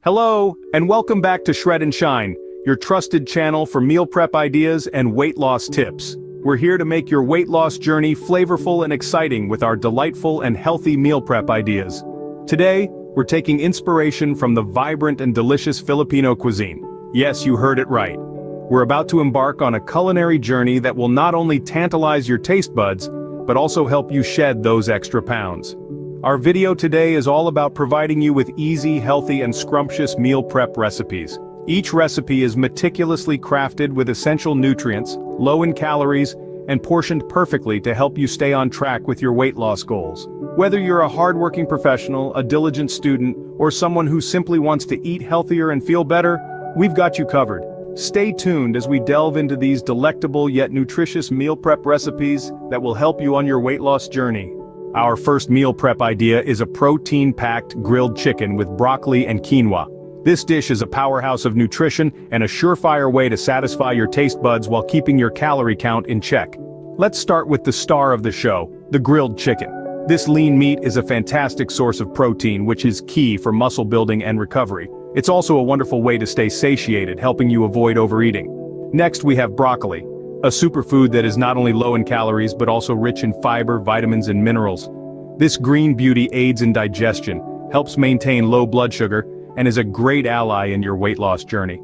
Hello, and welcome back to Shred and Shine, your trusted channel for meal prep ideas and weight loss tips. We're here to make your weight loss journey flavorful and exciting with our delightful and healthy meal prep ideas. Today, we're taking inspiration from the vibrant and delicious Filipino cuisine. Yes, you heard it right. We're about to embark on a culinary journey that will not only tantalize your taste buds, but also help you shed those extra pounds. Our video today is all about providing you with easy, healthy, and scrumptious meal prep recipes. Each recipe is meticulously crafted with essential nutrients, low in calories, and portioned perfectly to help you stay on track with your weight loss goals. Whether you're a hardworking professional, a diligent student, or someone who simply wants to eat healthier and feel better, we've got you covered. Stay tuned as we delve into these delectable yet nutritious meal prep recipes that will help you on your weight loss journey. Our first meal prep idea is a protein-packed grilled chicken with broccoli and quinoa. This dish is a powerhouse of nutrition and a surefire way to satisfy your taste buds while keeping your calorie count in check. Let's start with the star of the show, the grilled chicken. This lean meat is a fantastic source of protein, which is key for muscle building and recovery. It's also a wonderful way to stay satiated, helping you avoid overeating. Next, we have broccoli, a superfood that is not only low in calories but also rich in fiber, vitamins, and minerals. This green beauty aids in digestion, helps maintain low blood sugar, and is a great ally in your weight loss journey.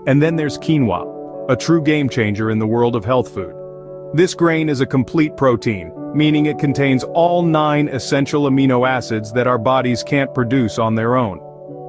And then there's quinoa, a true game changer in the world of health food. This grain is a complete protein, meaning it contains all 9 essential amino acids that our bodies can't produce on their own.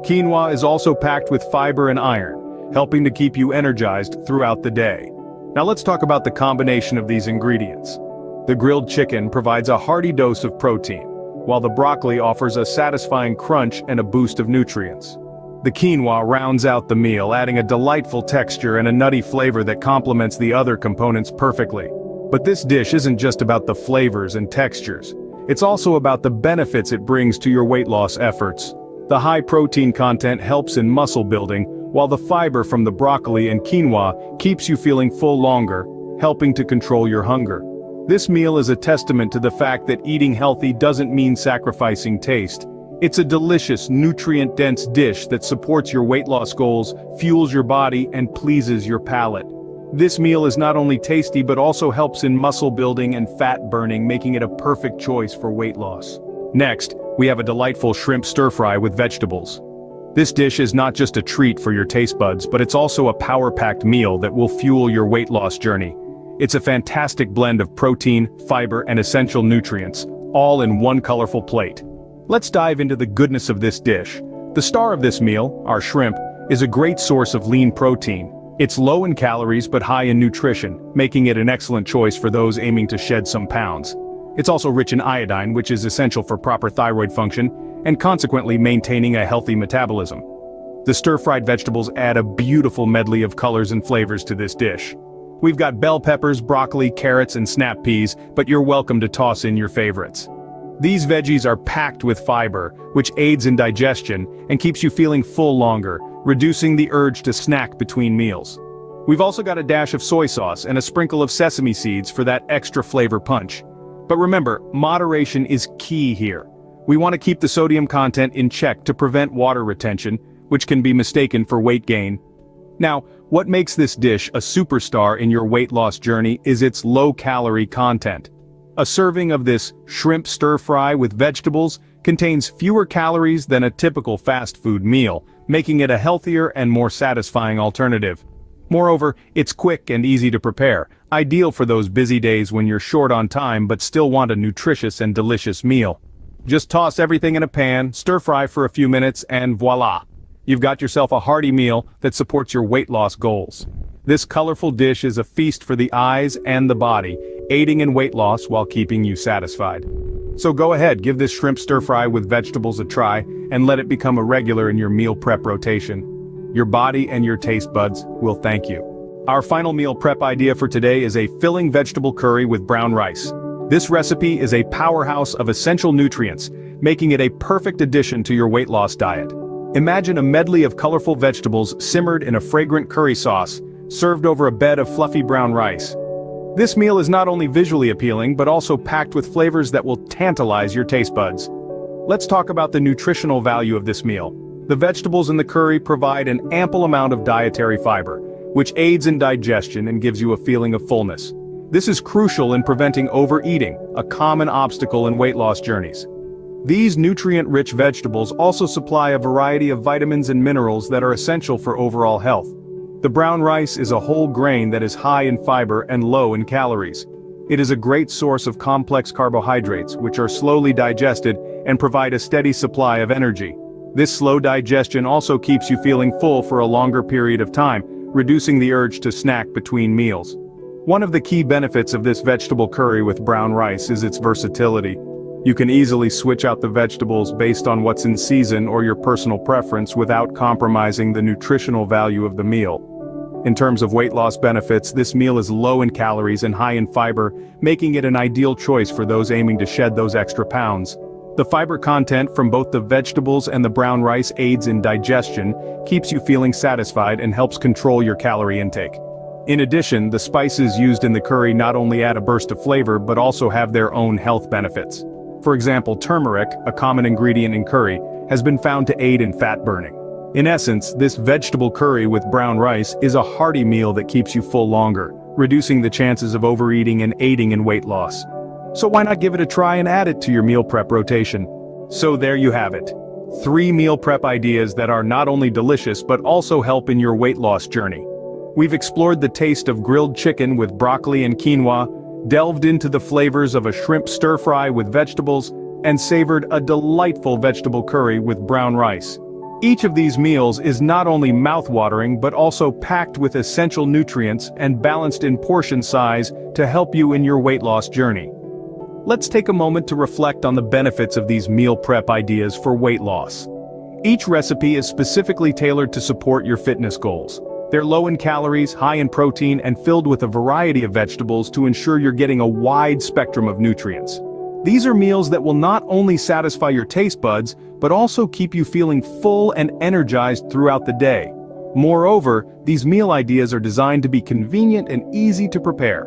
Quinoa is also packed with fiber and iron, helping to keep you energized throughout the day. Now let's talk about the combination of these ingredients. The grilled chicken provides a hearty dose of protein, while the broccoli offers a satisfying crunch and a boost of nutrients. The quinoa rounds out the meal, adding a delightful texture and a nutty flavor that complements the other components perfectly. But this dish isn't just about the flavors and textures. It's also about the benefits it brings to your weight loss efforts. The high protein content helps in muscle building, while the fiber from the broccoli and quinoa keeps you feeling full longer, helping to control your hunger. This meal is a testament to the fact that eating healthy doesn't mean sacrificing taste. It's a delicious, nutrient-dense dish that supports your weight loss goals, fuels your body, and pleases your palate. This meal is not only tasty but also helps in muscle building and fat burning, making it a perfect choice for weight loss. Next, we have a delightful shrimp stir-fry with vegetables. This dish is not just a treat for your taste buds, but it's also a power-packed meal that will fuel your weight loss journey. It's a fantastic blend of protein, fiber, and essential nutrients, all in one colorful plate. Let's dive into the goodness of this dish. The star of this meal, our shrimp, is a great source of lean protein. It's low in calories but high in nutrition, making it an excellent choice for those aiming to shed some pounds. It's also rich in iodine, which is essential for proper thyroid function, and consequently maintaining a healthy metabolism. The stir-fried vegetables add a beautiful medley of colors and flavors to this dish. We've got bell peppers, broccoli, carrots, and snap peas, but you're welcome to toss in your favorites. These veggies are packed with fiber, which aids in digestion and keeps you feeling full longer, reducing the urge to snack between meals. We've also got a dash of soy sauce and a sprinkle of sesame seeds for that extra flavor punch. But remember, moderation is key here. We want to keep the sodium content in check to prevent water retention, which can be mistaken for weight gain. Now, what makes this dish a superstar in your weight loss journey is its low-calorie content. A serving of this shrimp stir-fry with vegetables contains fewer calories than a typical fast food meal, making it a healthier and more satisfying alternative. Moreover, it's quick and easy to prepare, ideal for those busy days when you're short on time but still want a nutritious and delicious meal. Just toss everything in a pan, stir-fry for a few minutes, and voila! You've got yourself a hearty meal that supports your weight loss goals. This colorful dish is a feast for the eyes and the body, aiding in weight loss while keeping you satisfied. So go ahead, give this shrimp stir-fry with vegetables a try, and let it become a regular in your meal prep rotation. Your body and your taste buds will thank you. Our final meal prep idea for today is a filling vegetable curry with brown rice. This recipe is a powerhouse of essential nutrients, making it a perfect addition to your weight loss diet. Imagine a medley of colorful vegetables simmered in a fragrant curry sauce, served over a bed of fluffy brown rice. This meal is not only visually appealing but also packed with flavors that will tantalize your taste buds. Let's talk about the nutritional value of this meal. The vegetables in the curry provide an ample amount of dietary fiber, which aids in digestion and gives you a feeling of fullness. This is crucial in preventing overeating, a common obstacle in weight loss journeys. These nutrient-rich vegetables also supply a variety of vitamins and minerals that are essential for overall health. The brown rice is a whole grain that is high in fiber and low in calories. It is a great source of complex carbohydrates, which are slowly digested and provide a steady supply of energy. This slow digestion also keeps you feeling full for a longer period of time, reducing the urge to snack between meals. One of the key benefits of this vegetable curry with brown rice is its versatility. You can easily switch out the vegetables based on what's in season or your personal preference without compromising the nutritional value of the meal. In terms of weight loss benefits, this meal is low in calories and high in fiber, making it an ideal choice for those aiming to shed those extra pounds. The fiber content from both the vegetables and the brown rice aids in digestion, keeps you feeling satisfied and helps control your calorie intake. In addition, the spices used in the curry not only add a burst of flavor but also have their own health benefits. For example, turmeric, a common ingredient in curry, has been found to aid in fat burning. In essence, this vegetable curry with brown rice is a hearty meal that keeps you full longer, reducing the chances of overeating and aiding in weight loss. So why not give it a try and add it to your meal prep rotation? So there you have it. 3 meal prep ideas that are not only delicious but also help in your weight loss journey. We've explored the taste of grilled chicken with broccoli and quinoa, delved into the flavors of a shrimp stir-fry with vegetables, and savored a delightful vegetable curry with brown rice. Each of these meals is not only mouth-watering but also packed with essential nutrients and balanced in portion size to help you in your weight loss journey. Let's take a moment to reflect on the benefits of these meal prep ideas for weight loss. Each recipe is specifically tailored to support your fitness goals. They're low in calories, high in protein, and filled with a variety of vegetables to ensure you're getting a wide spectrum of nutrients. These are meals that will not only satisfy your taste buds, but also keep you feeling full and energized throughout the day. Moreover, these meal ideas are designed to be convenient and easy to prepare.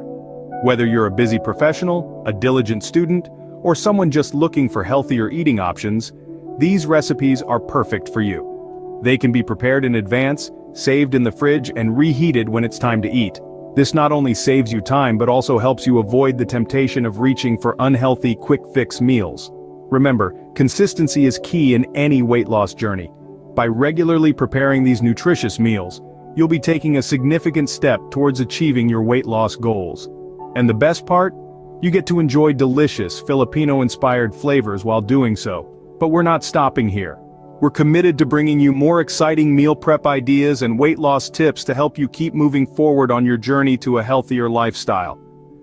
Whether you're a busy professional, a diligent student, or someone just looking for healthier eating options, these recipes are perfect for you. They can be prepared in advance, saved in the fridge, and reheated when it's time to eat. This not only saves you time but also helps you avoid the temptation of reaching for unhealthy, quick-fix meals. Remember, consistency is key in any weight loss journey. By regularly preparing these nutritious meals, you'll be taking a significant step towards achieving your weight loss goals. And the best part? You get to enjoy delicious, Filipino-inspired flavors while doing so. But we're not stopping here. We're committed to bringing you more exciting meal prep ideas and weight loss tips to help you keep moving forward on your journey to a healthier lifestyle.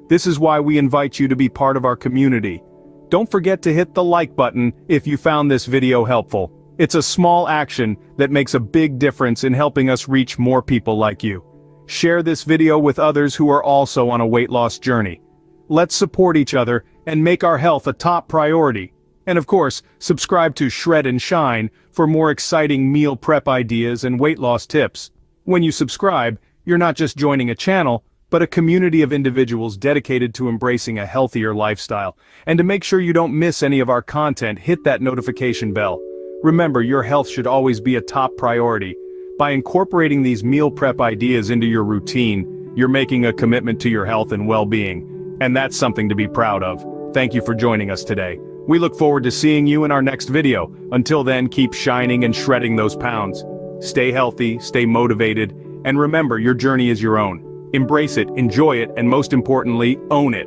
This is why we invite you to be part of our community. Don't forget to hit the like button if you found this video helpful. It's a small action that makes a big difference in helping us reach more people like you. Share this video with others who are also on a weight loss journey. Let's support each other and make our health a top priority. And of course, subscribe to Shred and Shine for more exciting meal prep ideas and weight loss tips. When you subscribe, you're not just joining a channel, but a community of individuals dedicated to embracing a healthier lifestyle. And to make sure you don't miss any of our content, hit that notification bell. Remember, your health should always be a top priority. By incorporating these meal prep ideas into your routine, you're making a commitment to your health and well-being. And that's something to be proud of. Thank you for joining us today. We look forward to seeing you in our next video. Until then, keep shining and shredding those pounds. Stay healthy, stay motivated, and remember, your journey is your own. Embrace it, enjoy it, and most importantly, own it.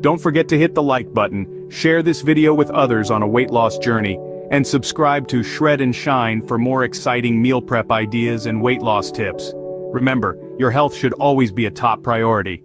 Don't forget to hit the like button, share this video with others on a weight loss journey, and subscribe to Shred and Shine for more exciting meal prep ideas and weight loss tips. Remember, your health should always be a top priority.